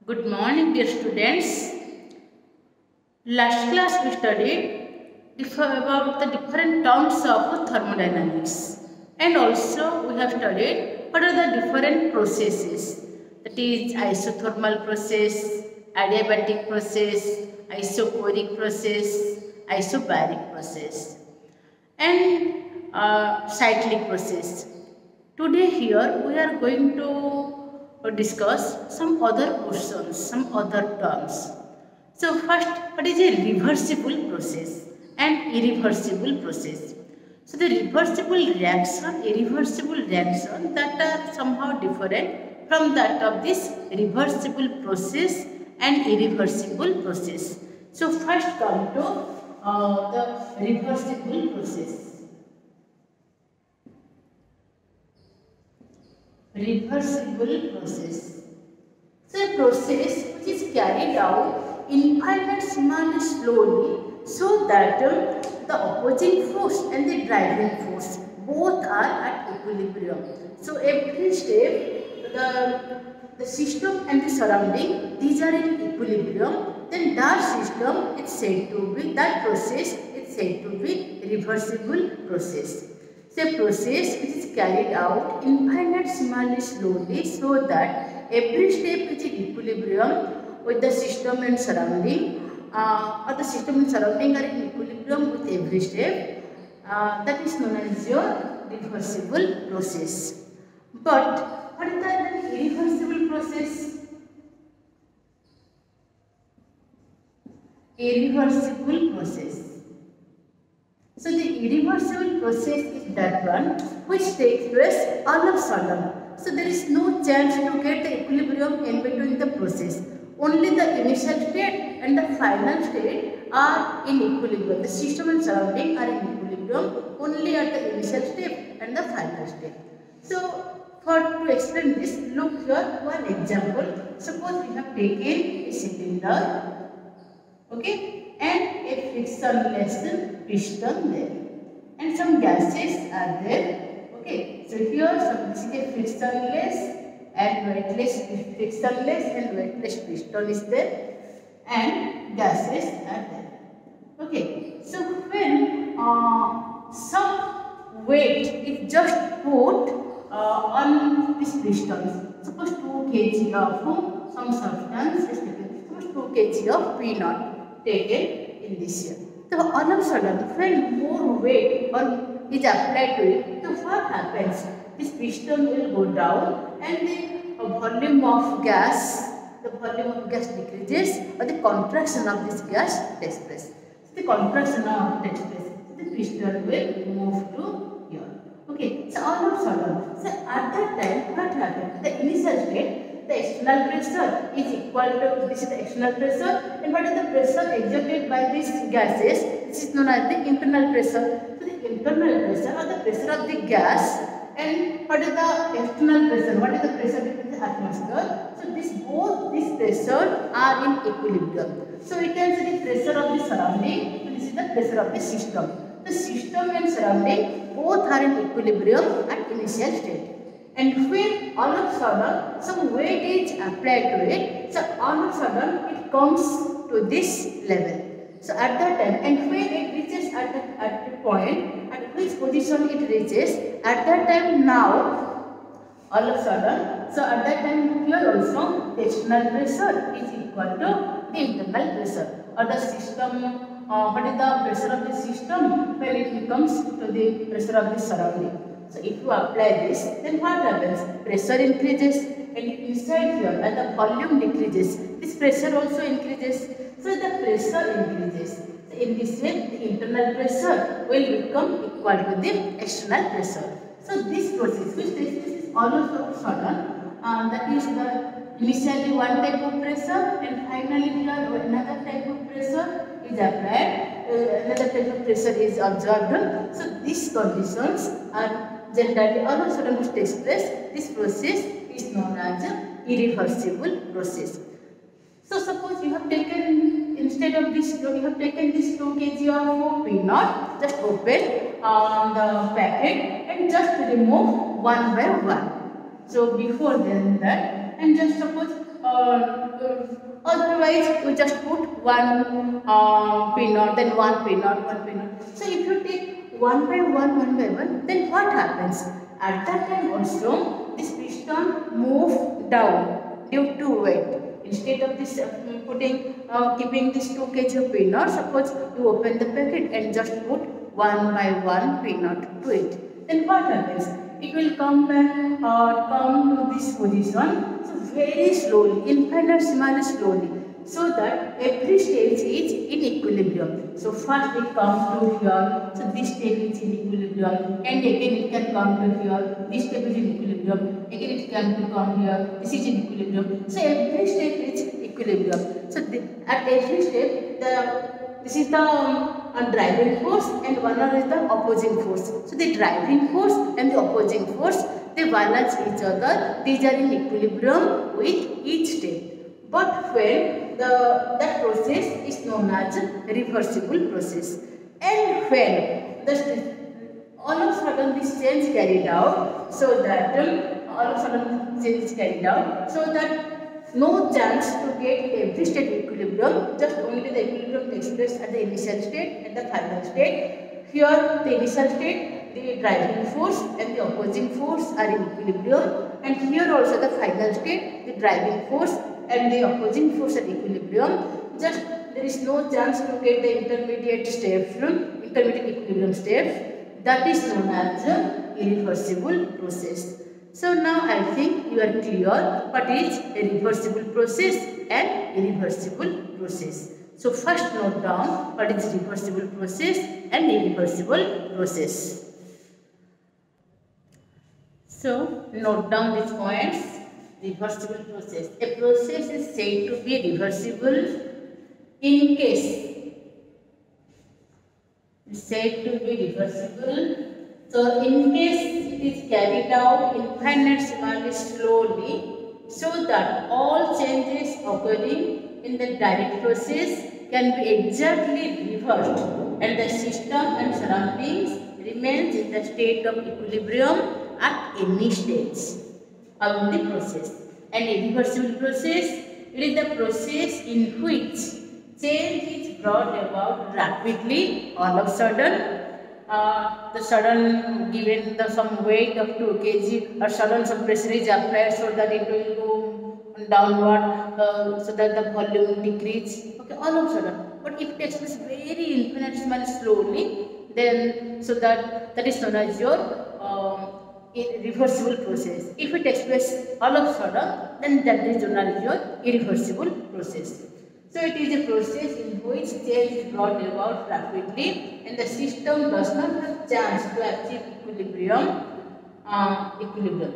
Good morning, dear students. Last class we studied about the different terms of thermodynamics, and also we have studied what are the different processes. That is isothermal process, adiabatic process, isochoric process, isobaric process, and cyclic process. Today here we are going to discuss some other questions, some other terms. So first, what is a reversible process and irreversible process? So the reversible reaction, irreversible reaction that are somehow different from that of this reversible process and irreversible process. So first come to the reversible process. Reversible process. So a process which is carried out infinitesimally slowly so that the opposing force and the driving force both are at equilibrium. So every step the system and the surrounding, these are in equilibrium, then that system is said to be, that process is said to be reversible process. A process which is carried out infinitesimally slowly so that every step is in equilibrium with the system and surrounding, or the system and surrounding are in equilibrium with every step. That is known as your reversible process. But what is the irreversible process? Irreversible process. So the irreversible process is that one which takes place all of a sudden. So there is no chance to get the equilibrium in between the process. Only the initial state and the final state are in equilibrium. The system and surrounding are in equilibrium only at the initial step and the final step. So to explain this, look here one example. Suppose we have taken a cylinder, okay, and a frictionless piston there, and some gases are there. Okay, so here this is a frictionless and weightless piston is there, and gases are there. Okay, so when some weight is just put on this piston, suppose 2 kg of some substance is taken, suppose 2 kg of P naught taken in this here. So all of a sudden, when more weight is applied to it, so what happens? This piston will go down and the volume of gas decreases, or the contraction of this gas takes place. So the contraction takes place. So the piston will move to here. Okay, so all of a sudden, so at that time, what happens? The initial state, the external pressure is equal to, this is the external pressure, and what is the pressure exerted by these gases? This is known as the internal pressure. So the internal pressure, or the pressure of the gas, and what is the external pressure? What is the pressure between the atmosphere? So both these pressure are in equilibrium. So we can see the pressure of the surrounding. So this is the pressure of the system. The system and surrounding both are in equilibrium at initial state. And when all of a sudden some weight is applied to it, so all of a sudden it comes to this level. So at that time, and when it reaches at the point, at which position it reaches, at that time now, all of a sudden, so at that time here also the external pressure is equal to the internal pressure, or the system, what is the pressure of the system when it becomes to the pressure of the surrounding. So if you apply this, then what happens? Pressure increases, and inside here as the volume decreases, this pressure also increases. So the pressure increases. So in this way, the internal pressure will become equal to the external pressure. So this process, which this is all of a sudden, that is the initially one type of pressure, and finally here another type of pressure is applied, another type of pressure is observed. So these conditions are generally all of a sudden which takes place. This process is known as irreversible process. So suppose you have taken, instead of this, you have taken this 2 kg of P naught, just open the packet and just remove one by one. So before then that, and just suppose otherwise you just put one P naught, then one P naught, one P naught. So if you take one by one, then what happens? At that time also, this piston move down due to weight. Instead of this keeping this 2 kg of P naught, suppose you open the packet and just put one by one P naught to it. Then what happens? It will come back or come to this position. So very slowly, infinitesimally slowly, so that every stage is in equilibrium. So first it comes to here, so this stage is in equilibrium, and again it can come to here, this stage is in equilibrium, again it can come here, this is in equilibrium. So every stage is equilibrium. So at every step, this is the driving force and one is the opposing force. So the driving force and the opposing force, they balance each other. These are in equilibrium with each step. But when that process is known as reversible process, and when all of a sudden this change carried out, so that no chance to get every state equilibrium, just only the equilibrium takes place at the initial state and the final state. Here the initial state, the driving force and the opposing force are in equilibrium, and here also the final state, the driving force and the opposing force are in equilibrium. Just there is no chance to get the intermediate steps from intermediate equilibrium steps. That is known as irreversible process. So now I think you are clear what is a reversible process and irreversible process. So first note down what is reversible process and irreversible process. So note down these points. Reversible process. A process is said to be reversible in case. It's said to be reversible. So in case it is carried out infinitesimally slowly, so that all changes occurring in the direct process can be exactly reversed and the system and surroundings remains in the state of equilibrium at any stage of the process. An irreversible process, it is the process in which change is brought about rapidly all of a sudden. The sudden given some weight of 2 kg or sudden some pressure is applied so that it will go downward, so that the volume decrease. Okay, all of a sudden. But if it takes place very infinitesimally slowly, then so that is known as your reversible process. If it takes place all of a sudden, then that is known as your irreversible process. So it is a process in which change is brought about rapidly and the system does not have chance to achieve equilibrium.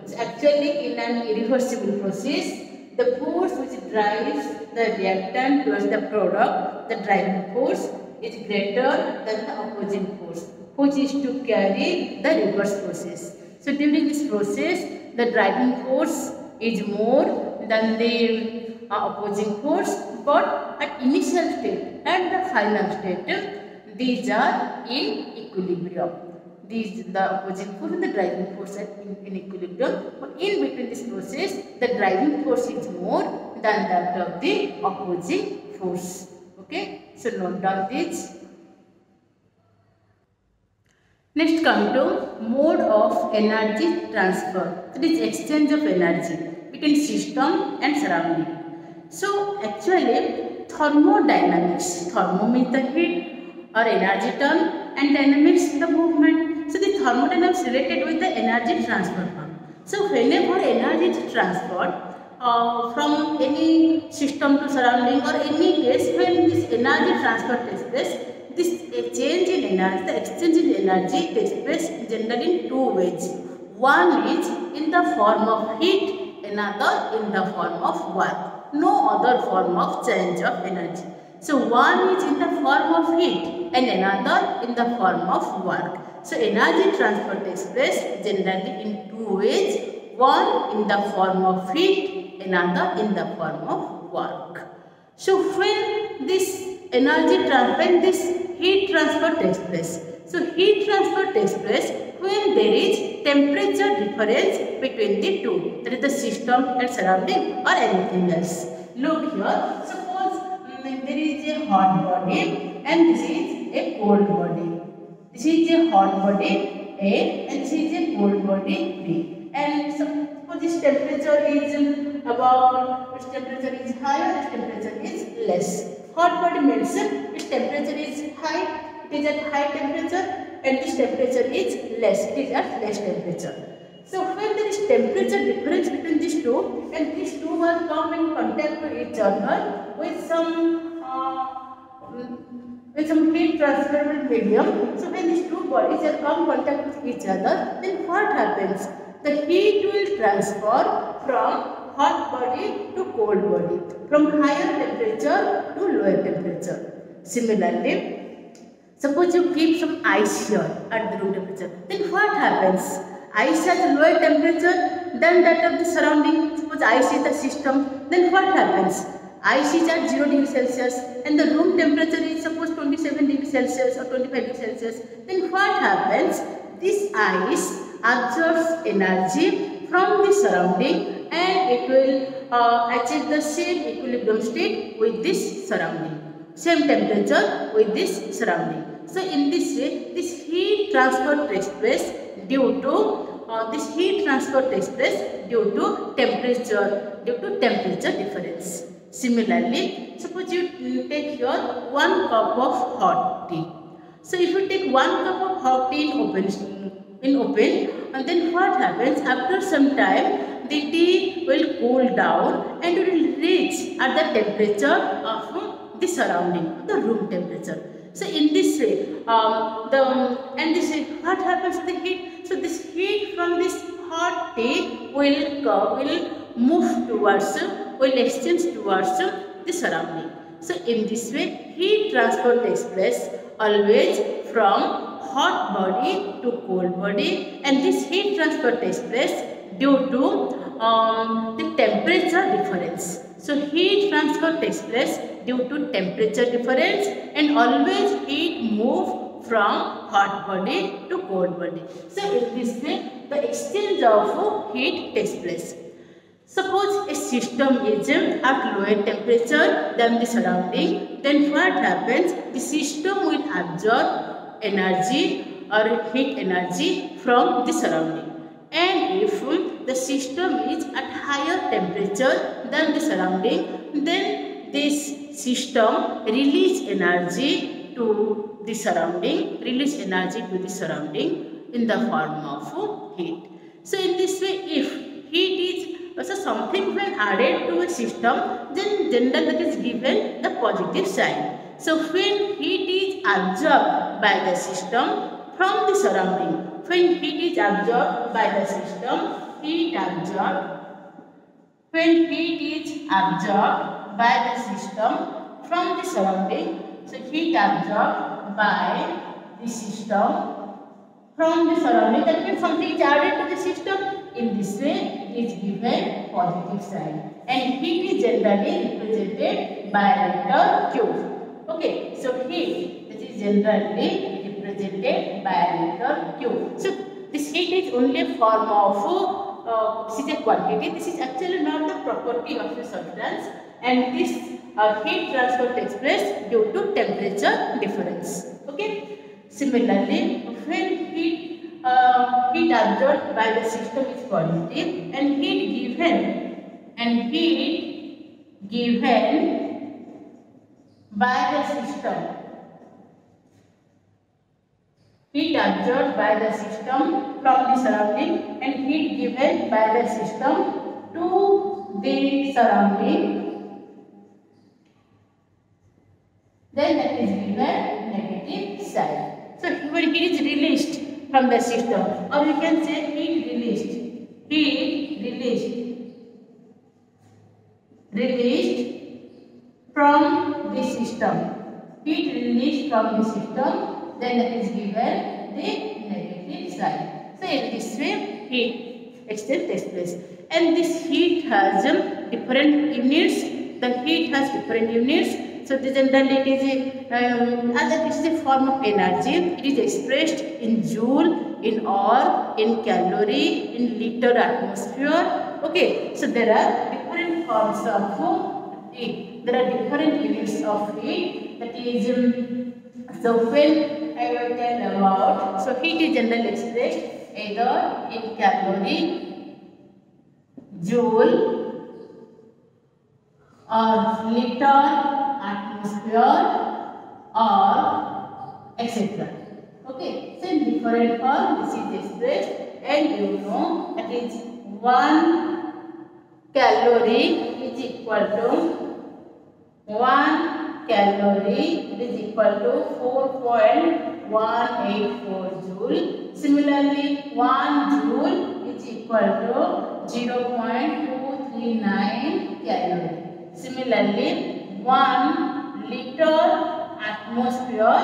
So actually, in an irreversible process, the force which drives the reactant towards the product, the driving force, is greater than the opposing force, which is to carry the reverse process. So during this process, the driving force is more than the opposing force, but at initial state and the final state, these are in equilibrium. The opposing force and the driving force are in equilibrium, but in between this process, the driving force is more than that of the opposing force. Okay, so note down this. Next come to mode of energy transfer. That is exchange of energy between system and surrounding. So actually thermodynamics, thermo means the heat or energy term and dynamics the movement. So the thermodynamics related with the energy transfer term. So whenever energy is transferred from any system to surrounding or any case when this energy transfer takes place, this change in energy, the exchange in energy takes place generally in two ways. One is in the form of heat, another in the form of work. No other form of change of energy. So one is in the form of heat and another in the form of work. So energy transfer takes place generally in two ways. One in the form of heat, another in the form of work. So when this heat transfer takes place, So heat transfer takes place when there is temperature difference between the two, that is the system and surrounding or anything else. Look here, suppose there is a hot body and this is a cold body. This is a hot body A and this is a cold body B. And suppose this temperature is about, its temperature is higher, its temperature is less. Hot body means its temperature is high, it is at high temperature, and this temperature is less, it is at less temperature. So when there is temperature difference between these two, and these two will come in contact with each other with some heat transferable medium. So when these two bodies are come in contact with each other, then what happens? The heat will transfer from hot body to cold body, from higher temperature to lower temperature. Similarly, suppose you keep some ice here at the room temperature, then what happens? Ice has a lower temperature than that of the surrounding. Suppose ice is the system, then what happens? Ice is at 0 degree Celsius and the room temperature is suppose 27 degree Celsius or 25 degree Celsius. Then what happens? This ice absorbs energy from the surrounding and it will achieve the same equilibrium state with this surrounding, same temperature with this surrounding. So in this way, this heat transfer takes place due to temperature difference. Similarly, suppose you take here 1 cup of hot tea. So if you take 1 cup of hot tea in open, and then what happens? After some time, the tea will cool down and it will reach at the temperature of the surrounding, the room temperature. So in this way, what happens to the heat? So this heat from this hot tea will move towards, will exchange towards the surrounding. So in this way, heat transfer takes place always from hot body to cold body, and this heat transfer takes place due to the temperature difference. So heat transfer takes place due to temperature difference, and always heat move from hot body to cold body. So in this way, the exchange of heat takes place. Suppose a system is at lower temperature than the surrounding, then what happens? The system will absorb energy or heat energy from the surrounding. And if the system is at higher temperature than the surrounding, then this system release energy to the surrounding, in the form of heat. So in this way, if heat is something when added to a system, then generally that is given the positive sign. So when heat is absorbed by the system from the surrounding, when heat is absorbed by the system, when heat is absorbed by the system from the surrounding, so heat absorbed by the system from the surrounding, that means something is added to the system. In this way, it is given positive sign, and heat is generally represented by letter Q. Okay, so heat, that is generally represented by letter Q. So this heat is only a form of this is a quantity. This is actually not the property of the substance, and this heat transfer takes place due to temperature difference. Okay. Similarly, when heat absorbed by the system is positive, and heat given by the system, heat absorbed by the system from the surrounding, and heat given by the system to the surrounding, then that is given negative sign. So when heat is released from the system, or we can say heat released from the system, then that is given the negative sign. So in this way, heat exchange takes place, and this heat has different units. The heat has different units. So the generally it is a form of energy. It is expressed in joule, in hour, in calorie, in liter atmosphere. Okay, so there are different forms of heat. There are different units of heat. That is, so when I will tell about, so heat is generally expressed either in calorie, joule, or liter atmosphere, or etc. Okay, so in different form this is expressed, and you know that is 1 calorie is equal to 1 calorie is equal to 4.184 joule. Similarly, 1 joule is equal to 0.239 calorie. Similarly, 1 liter atmosphere.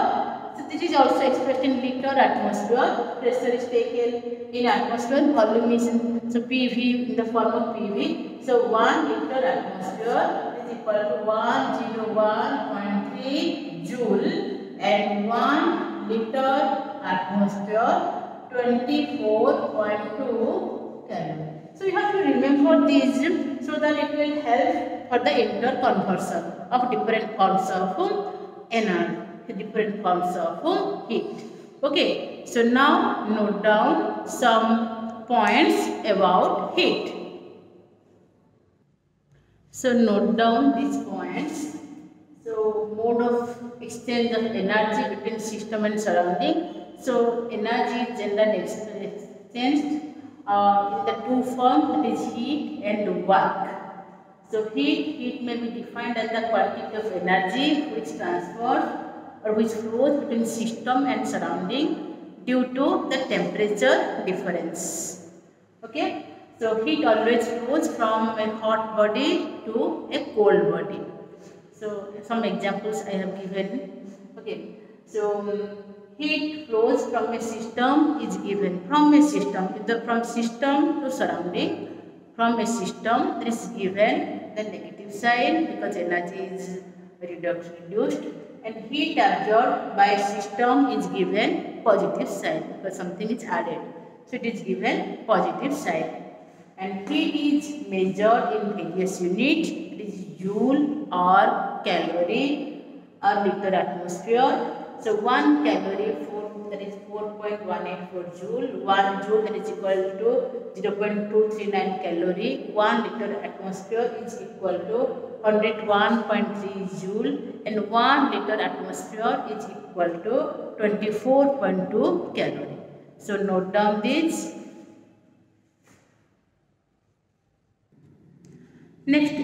So this is also expressed in liter atmosphere. Pressure is taken in atmosphere. Volume is in, so PV in the form of PV. So 1 liter atmosphere is equal to 101.3 joule, and 1 liter atmosphere 24.2 calorie. So you have to remember these so that it will help for the interconversion of different forms of energy, different forms of heat. Okay, so now note down some points about heat. So note down these points. So mode of exchange of energy between system and surrounding. So energy is generally exchanged in the two forms, that is heat and work. So heat may be defined as the quantity of energy which transfers or which flows between system and surrounding due to the temperature difference. Okay, so heat always flows from a hot body to a cold body. So some examples I have given. Okay, so heat flows from a system is given from a system, from system to surrounding. From a system, there is given the negative sign because energy is reduced, and heat absorbed by system is given positive sign because something is added. So it is given positive sign. And heat is measured in various units. It is joule or calorie or liter atmosphere. So 1 calorie that is 4.184 joule. 1 joule that is equal to 0.239 calorie. 1 liter atmosphere is equal to 101.3 joule, and 1 liter atmosphere is equal to 24.2 calorie. So note down this. Next,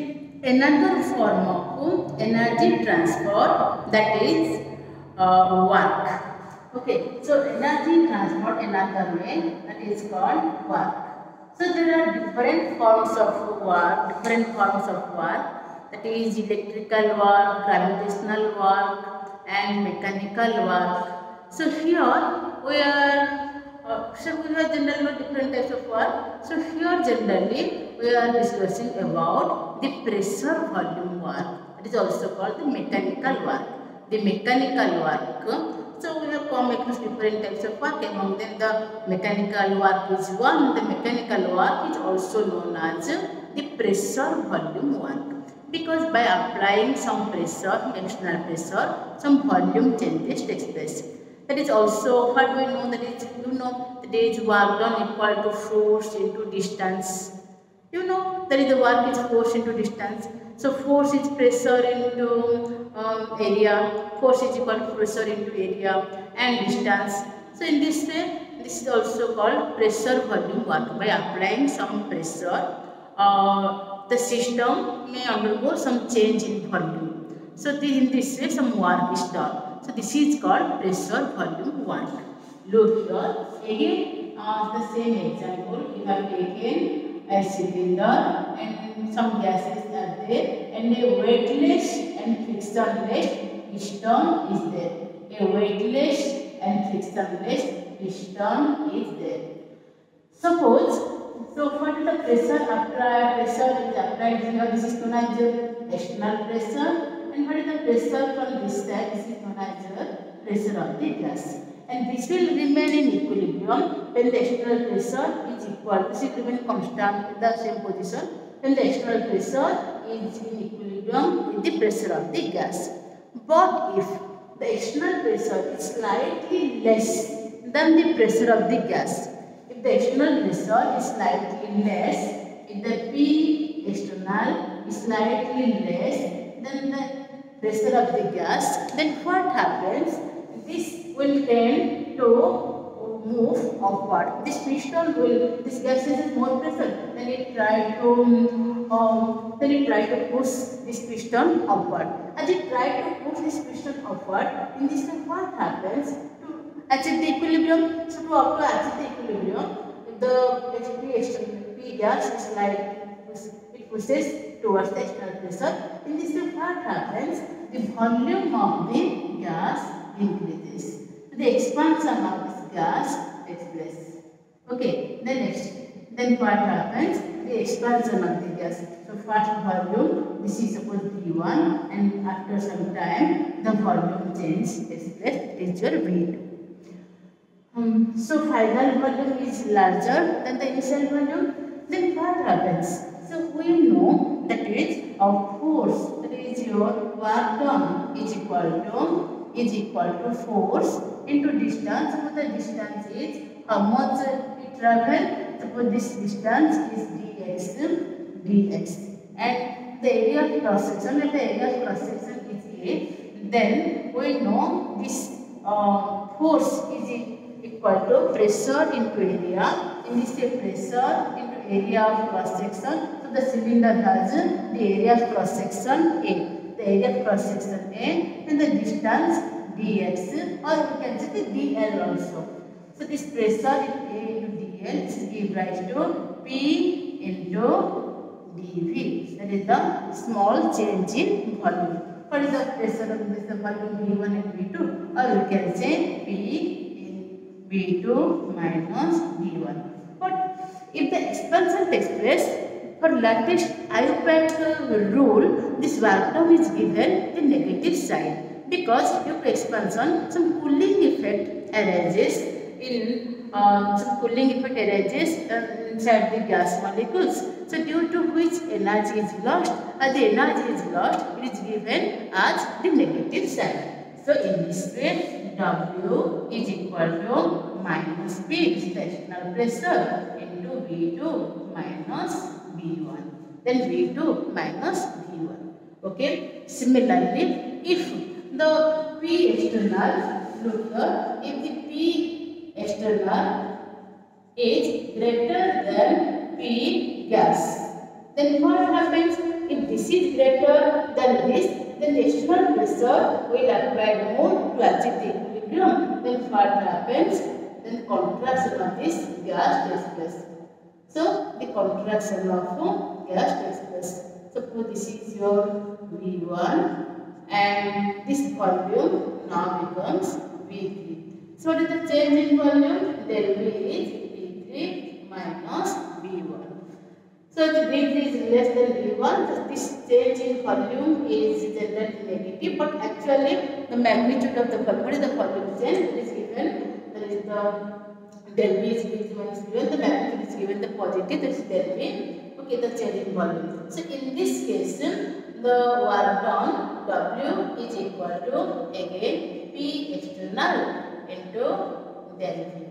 another form of energy transfer, that is work. Okay, so energy transport another way, that is called work. So there are different forms of work, that is electrical work, gravitational work, and mechanical work. So here we are generally different types of work. So here generally we are discussing about the pressure volume work. It is also called the mechanical work. The mechanical work. So we have come across different types of work. Among them, the mechanical work is one. The mechanical work is also known as the pressure volume work, because by applying some pressure, external pressure, some volume changes takes place. That is also, how do we know that is, that is work done equal to force into distance. That is the work is force into distance. So force is pressure into area, force is equal to pressure into area and distance. So in this way, this is also called pressure volume work. By applying some pressure, the system may undergo some change in volume. So in this way, some work is done. So this is called pressure volume work. Look here, again the same example, we have taken a cylinder and some gases are there, and a weightless and frictionless piston is there. A weightless and frictionless piston is there. Suppose, so what is the pressure applied? Pressure is applied here. This is known as external pressure, And what is the pressure from this side? This is known as the pressure of the gas. And this will remain in equilibrium when the external pressure is equal. This will remain constant in the same position when the external pressure is in equilibrium with the pressure of the gas. But if the external pressure is slightly less than the pressure of the gas, if the external pressure is slightly less, if the P external is slightly less than the pressure of the gas, then what happens? This will tend to move upward. This piston will, this gas is more pressure, then it try to push this piston upward. As it try to push this piston upward, in this way what happens? To achieve the equilibrium, so to achieve the equilibrium, the P gas is like it pushes towards the external pressure. In this way what happens? The volume of the gas increases. The expansion of this gas takes place. Okay, then what happens? The expansion of the gas. So first volume, this is suppose V1, and after some time the volume change takes place. It is your V2. So final volume is larger than the initial volume. Then what happens? So we know that is of force, that is your work done is equal to force into distance. So the distance is how much it travel. Suppose this distance is dx, and the area of cross section, and the area of cross section is A. Then we know this force is equal to pressure into area. In this case, pressure into area of cross section. So the cylinder has the area of cross section A. The area of cross section A, and the distance dx, or we can say the dl also. So this pressure in A into dl is give rise to P into dV. That is the small change in volume. What is the pressure of this volume V1 and V2? Or we can say P in V2 minus V1. But if the expansion takes place, for lattice Iupac rule, this work done is given the negative side, because due to expansion, some cooling effect arises inside the gas molecules. So due to which energy is lost, as the energy is lost, it is given as the negative side. So in this way, W is equal to minus P, this is the external pressure, into V2 minus V1. Then V2 minus V1. Okay. Similarly, if the P external, look here, if the P external is greater than P gas, then what happens? If this is greater than this, then the external pressure will apply more to achieve the equilibrium. Then what happens? Then contraction of this gas takes place. So the contraction of gas takes place. Suppose this is your V1, and this volume now becomes V3. So what is the change in volume? Del V is V3 minus V1. So the V3 is less than V1. So this change in volume is generally negative, but actually the magnitude of the volume, what is the volume change? It is given. That is the del V is V1 is given. The magnitude is given the positive. That is del V. Okay, the change in volume. So in this case, the work done W is equal to again P external into del V.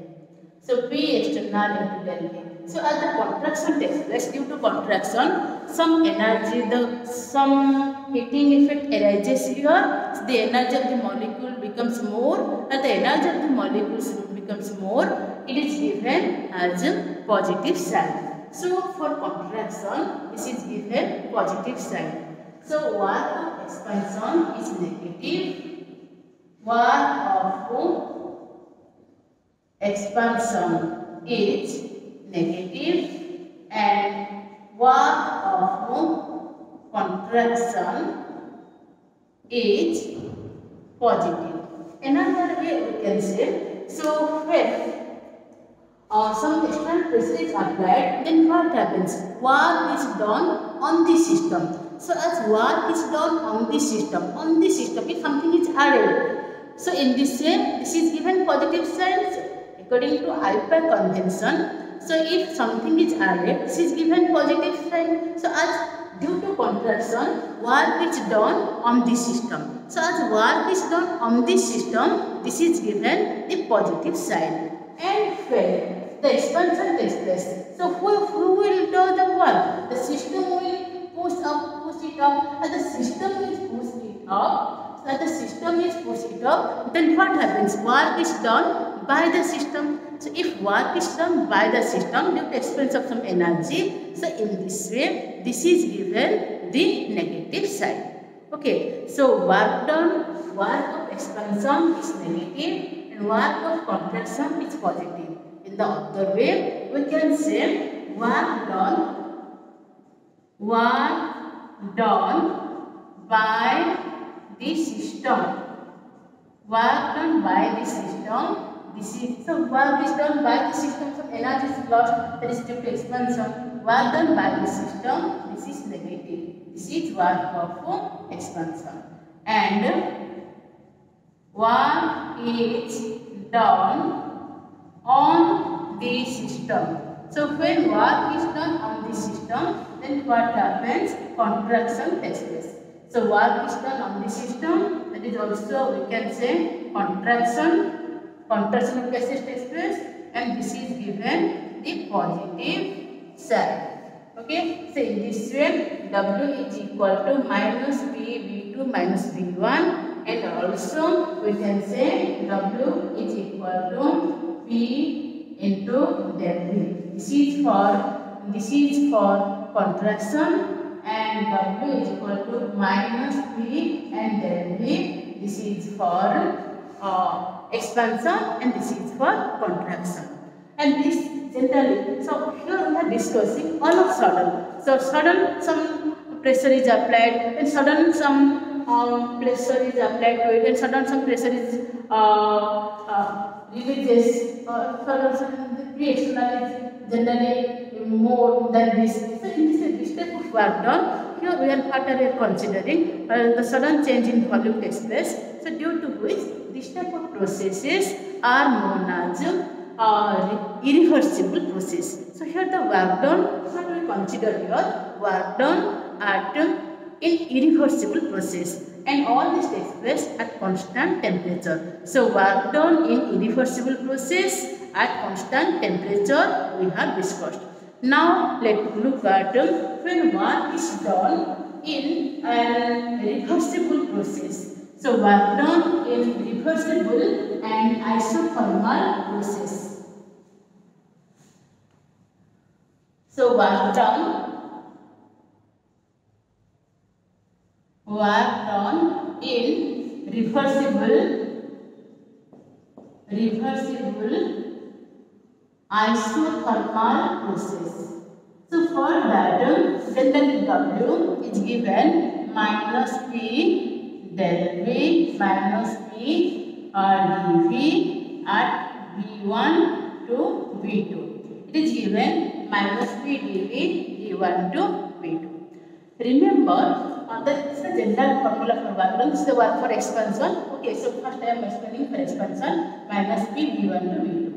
So P external into del V. So as the contraction takes place, due to contraction, some energy, some heating effect arises here. So the energy of the molecule becomes more. As the energy of the molecules becomes more, it is given as a positive sign. So for contraction, this is given positive sign. So work of expansion is negative. Work of expansion is negative, and work of contraction is positive. Another way we can say, so when some external pressure is applied, then what happens? Work is done on the system. So as work is done on this system, if something is added. So in this way, this is given positive signs according to IUPAC convention. So if something is added, this is given positive sign. So as due to contraction, work is done on this system. So as work is done on this system, this is given the positive sign. And when the expansion takes place, so who will do the work? The system will push it up, and the system is push it up. So the system is push it up, then what happens? Work is done by the system. So if work is done by the system due to expense of some energy, so in this way, this is given the negative side. Okay, so work done, work of expansion is negative and work of contraction is positive. In the other way, we can say work done by the system. Work done by the system. This is so work is done by the system. Some energy is lost. That is due to expansion. Work done by the system. This is negative. This is work of expansion. And work is done on the system. So when work is done on the system, then what happens? Contraction takes place. So work is done on the system. That is also we can say contraction. Contraction of gases takes place, and this is given the positive side. Okay. So in this way, W is equal to minus P V2 minus V1, and also we can say W is equal to P into del V. This is for contraction, and W is equal to minus P and del V. This is for expansion, and this is for contraction. And this generally, so here we are discussing all of sudden. So sudden some pressure is applied, and sudden some pressure is applied to it, and sudden some pressure is releases, sudden some pre-external is generally more than this. So in this type of work done, here we are what we are considering the sudden change in volume takes place. So due to which this type of processes are known as irreversible process. So here the work done, what we consider here, work done at in irreversible process, and all this takes place at constant temperature. So work done in irreversible process at constant temperature we have discussed. Now let's look at when work is done in a reversible process. So work done in reversible and isothermal process. So work done in reversible isothermal process. So for that, then W is given minus P del V minus P dV at V1 to V2. It is given minus P dV V1 to V2. Remember, that is the general formula for work done. This is the work for expansion. Okay, so first I am explaining for expansion, minus P V1 to V2.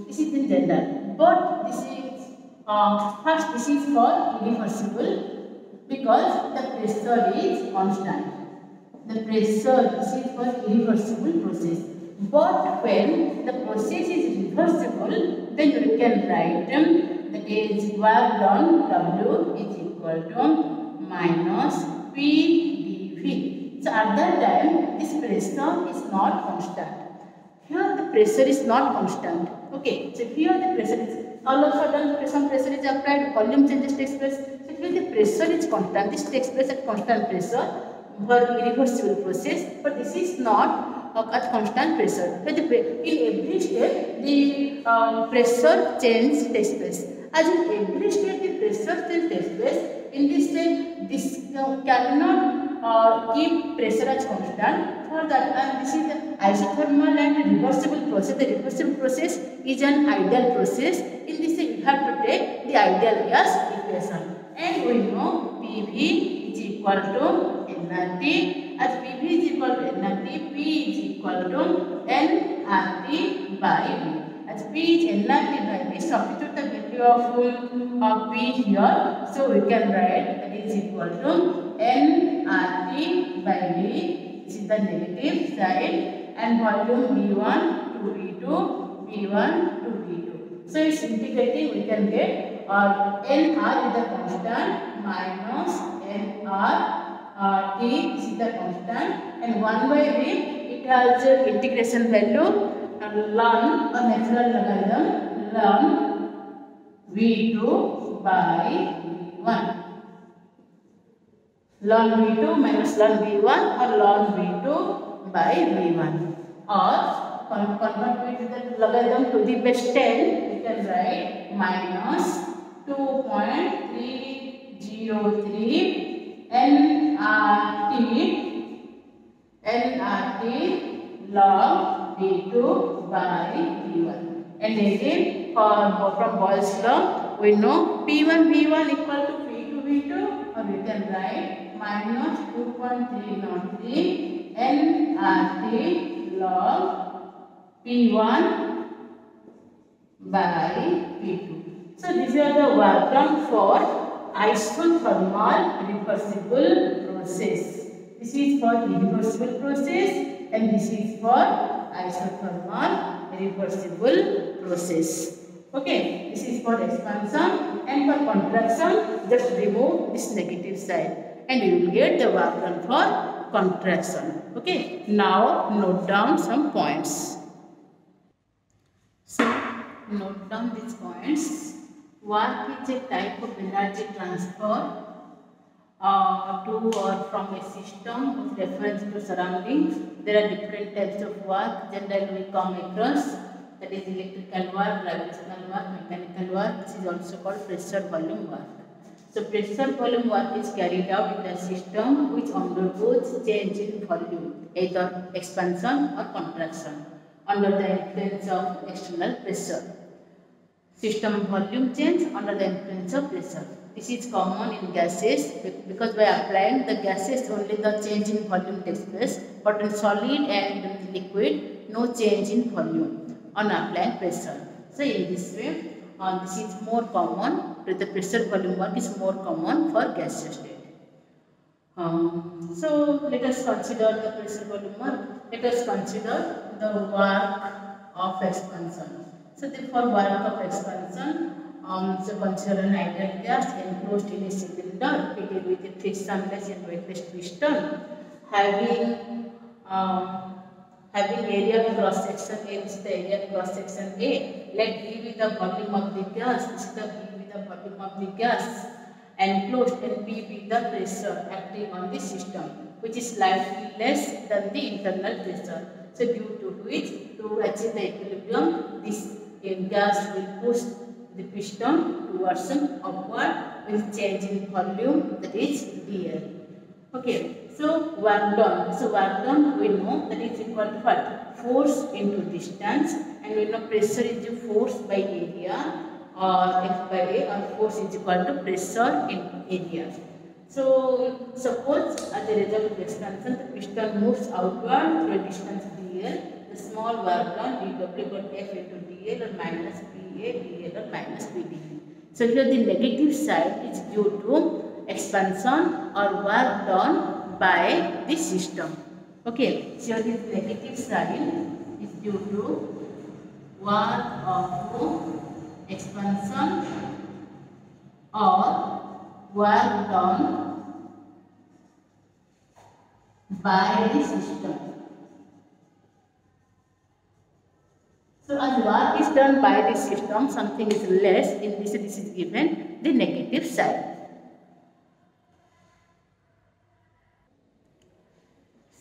This is in general, but this is first this is for irreversible because the pressure is constant. The pressure, this is for irreversible process. But when the process is reversible, then you can write that is work done W is equal to minus P dV. So at that time, this pressure is not constant. Here the pressure is not constant. Okay, so here the pressure is all of a sudden some pressure is applied, volume changes takes place. So here the pressure is constant. This takes place at constant pressure for irreversible process, but this is not at constant pressure. So in every step the pressure change takes place. As in every step the pressure change takes place. In this step, this cannot keep pressure as constant. For that, and this is the isothermal and reversible process. The reversible process is an ideal process. In this, we have to take the ideal gas equation, and we know PV is equal to nRT. As PV is equal to nRT, P is equal to nRT by V. As P is nRT by V, substitute the value of P here. So we can write that is equal to nRT by V. This is the negative side, and volume V1 to V2, V1 to V2. So it's integrating, we can get nR is the constant minus nRT is the constant, and 1 by V it has integration value ln or natural logarithm ln V2 by V1. Ln V2 minus ln V1 or ln V2 by V1, or convert it to the logarithm to the base 10, we can write minus 2.303 nRT log V2 by V1. And again, from Boyle's law, we know P1 V1 equal to P2 V2, or we can write minus 2.303 nRT log P1 by P2. So these are the work done for isothermal reversible process. This is for irreversible process, and this is for isothermal reversible process. Okay, this is for expansion, and for contraction, just remove this negative side, and you will get the work done for contraction. Okay, now note down some points. So note down these points. Work is a type of energy transfer to or from a system with reference to surroundings. There are different types of work generally we come across, that is electrical work, gravitational work, mechanical work. This is also called pressure volume work. So pressure volume work is carried out in the system which undergoes change in volume, either expansion or contraction, under the influence of external pressure. System volume change under the influence of pressure. This is common in gases, because by applying the gases only the change in volume takes place, but in solid and in liquid no change in volume on applying pressure. So in this way, this is more common, the pressure volume work is more common for gaseous state. So let us consider the pressure volume work. Let us consider the work of expansion. So for work of expansion, so consider an ideal gas enclosed in a cylinder fitted with a frictionless and weightless piston, having area cross section A. This is the area cross section A. Let V be the volume of the gas. This is the V be the volume of the gas enclosed, and P be the pressure acting on the system, which is slightly less than the internal pressure. So due to which, to achieve the equilibrium, this gas will push the piston towards an upward with change in volume, that is dl. Okay, so work done. So work done, we know that is equal to what? Force into distance, and we know pressure is the force by area, or F by A, or force is equal to pressure in area. So suppose as a result of expansion, the piston moves outward through a distance dl. The small work done dw got F into dl, or minus PA dl, or minus PdV. So here the negative side is due to expansion or work done by the system. Okay, so this negative side is due to work of expansion or work done by the system. So as work is done by the system, something is less, in this is given the negative side.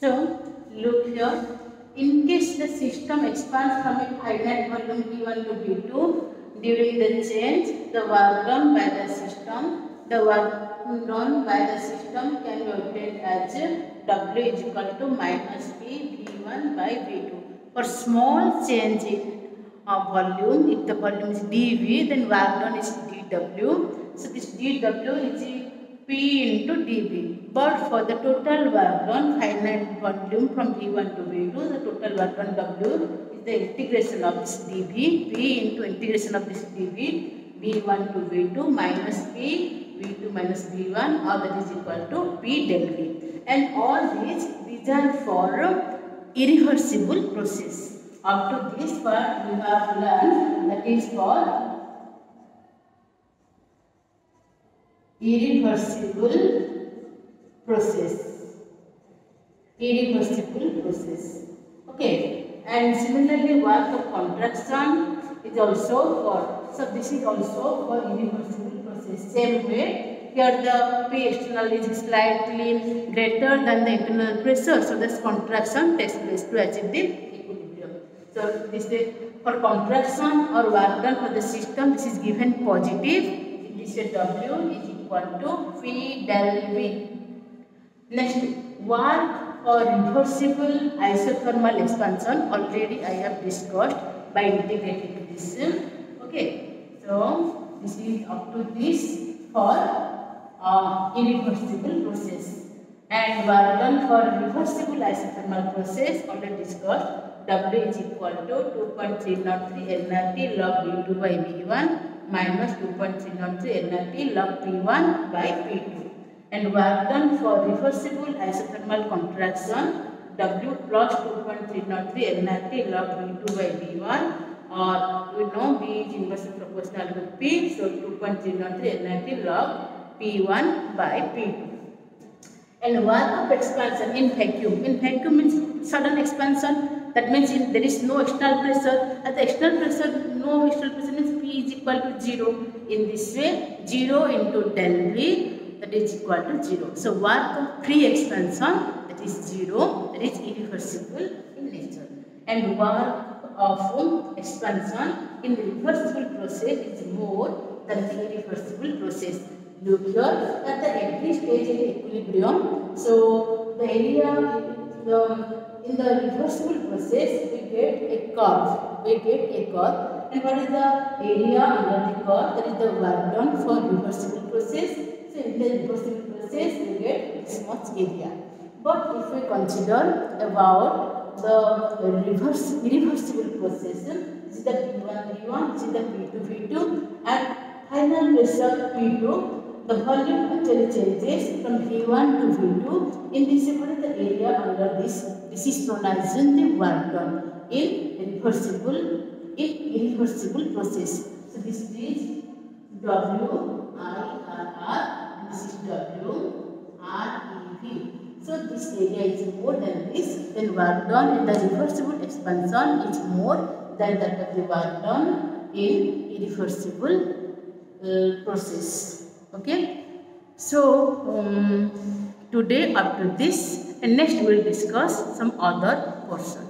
So look here, in case the system expands from a finite volume P1 to P2, during the change, the work done by the system, can be obtained as W is equal to minus P V1 by V2. For small change in volume, if the volume is dV, then work done is dW. So this dW is P into dV. But for the total work done, finite volume from V1 to V2, the total work done W is the integration of this dV, P into integration of this dV, V1 to V2 minus P, V2 minus V1, all that is equal to P del V. And all these are for irreversible process. Up to this part we have learned that is for irreversible process. Irreversible process. Okay. And similarly, work of contraction is also for. So this is also for irreversible process. Same way, here the P external is slightly greater than the internal pressure. So this contraction takes place to achieve the equilibrium. So this is for contraction or work done for the system. This is given positive. This is W is equal to P del V. Next, work for reversible isothermal expansion. Already I have discussed by integrating this. Okay, so this is up to this for irreversible process. And work done for reversible isothermal process already discussed. W is equal to 2.303 nRT log V2 by V1 minus 2.303 nRT log P1 by P2. And work done for reversible isothermal contraction, W plus 2.303 nRT log V2 by V1, or we know V is inversely proportional to P, so 2.303 nRT log P1 by P2. And work of expansion in vacuum. In vacuum means sudden expansion. That means there is no external pressure. At the external pressure, no external pressure means P is equal to 0. In this way, 0 into del V, that is equal to 0. So work of free expansion, that is 0, that is irreversible in nature. And work of expansion in the reversible process is more than the irreversible process. Look here, at the every stage in equilibrium, so the area in the reversible process we get a curve. And what is the area under the curve? That is the work done for reversible process. So in the reversible process we get this much area. But if we consider about the irreversible process, this is the P1, this is the P2, at final pressure P2, the volume actually changes from V1 to V2. In this, what is the area under this? This is known as the work done in irreversible process. So this is W I R R. This is W R E V. So this area is more than this. Then work done in the reversible expansion is more than that of the work done in irreversible process. Okay, so today up to this, and next we will discuss some other portion.